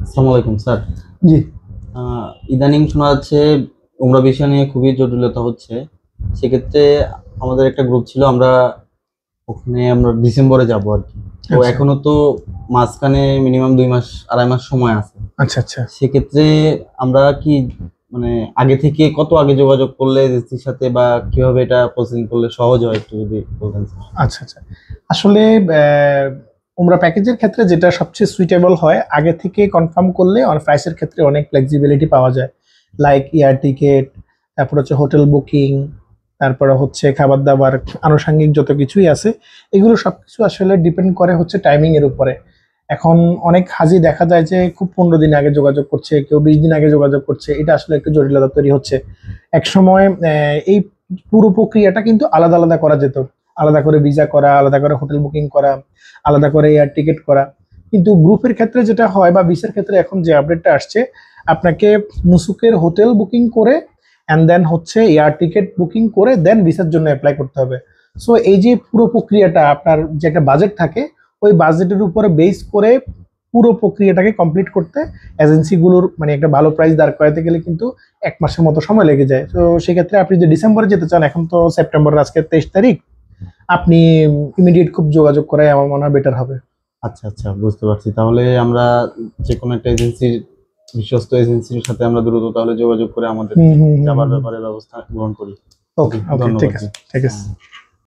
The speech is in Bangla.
আসসালামু আলাইকুম স্যার। জি। ইদানিং শোনা যাচ্ছে উমরা বিষয় নিয়ে খুবই জটিলতা হচ্ছে। সেক্ষেত্রে আমাদের একটা গ্রুপ ছিল, আমরা ডিসেম্বরে যাব আর কি। তো আচ্ছা এখনো তো মাঝখানে মিনিমাম 2 মাস 2.5 মাস সময় আছে। আচ্ছা আচ্ছা সেক্ষেত্রে আমরা কি মানে আগে থেকে কত আগে যোগাযোগ করলে এজেন্সির সাথে, বা কিভাবে এটা প্রসেসিং করলে সহজ হয় একটু যদি বলতেন স্যার। আচ্ছা আচ্ছা আসলে আহ, উমরা প্যাকেজের ক্ষেত্রে যেটা সবচেয়ে সুইটেবল হয় আগে থেকে কনফার্ম করলে আর প্রাইসের ক্ষেত্রে অনেক ফ্লেক্সিবিলিটি পাওয়া যায়। লাইক এয়ার টিকেট, তারপর হচ্ছে হোটেল বুকিং, তারপরে হচ্ছে খাবার দাবার, আনুষঙ্গিক যত কিছুই আছে এগুলো সবকিছু আসলে ডিপেন্ড করে হচ্ছে টাইমিং এর উপরে। এখন অনেক হাজি দেখা যায় যে খুব 15 দিন আগে যোগাযোগ করছে, কেউ 20 দিন আগে যোগাযোগ করছে, এটা আসলে একটু জটিলতা তৈরি হচ্ছে। এক সময় এই পুরো প্রক্রিয়াটা কিন্তু আলাদা আলাদা করা যেত। আলাদা করে ভিসা করা, আলাদা করে হোটেল বুকিং করা, আলাদা করে এয়ার টিকিট করা। কিন্তু গ্রুপের ক্ষেত্রে যেটা হয় বা ভিসার ক্ষেত্রে এখন যে আপডেটটা আসছে, আপনাকে নুসুকের হোটেল বুকিং করে অ্যান্ড দেন হচ্ছে এয়ার টিকিট বুকিং করে দেন ভিসার জন্য অ্যাপ্লাই করতে হবে। সো এই যে পুরো প্রক্রিয়াটা, আপনার যে একটা বাজেট থাকে, ওই বাজেটের উপরে বেস করে পুরো প্রক্রিয়াটাকে কমপ্লিট করতে এজেন্সিগুলোর মানে একটা ভালো প্রাইস দাঁড় করাতে গেলে কিন্তু 1 মাসের মতো সময় লেগে যায়। তো সেক্ষেত্রে আপনি যদি ডিসেম্বরে যেতে চান, এখন তো সেপ্টেম্বরের আজকে 23 তারিখ, আপনি ইমিডিয়েট খুব যোগাযোগ করাই আমার মনে হয় বেটার হবে। আচ্ছা আচ্ছা, বুঝতে পারছি। তাহলে আমরা যে কোনো একটা এজেন্সির, বিশ্বস্ত এজেন্সির সাথে আমরা দ্রুত তাহলে যোগাযোগ করে আমাদের হুম হুম হুম যাবার হুম। ব্যাপারে ব্যবস্থা গ্রহণ করি। ওকে ওকে, ঠিক ধন্যবাদ জি। আছে ঠিক আছে। হ্যাঁ।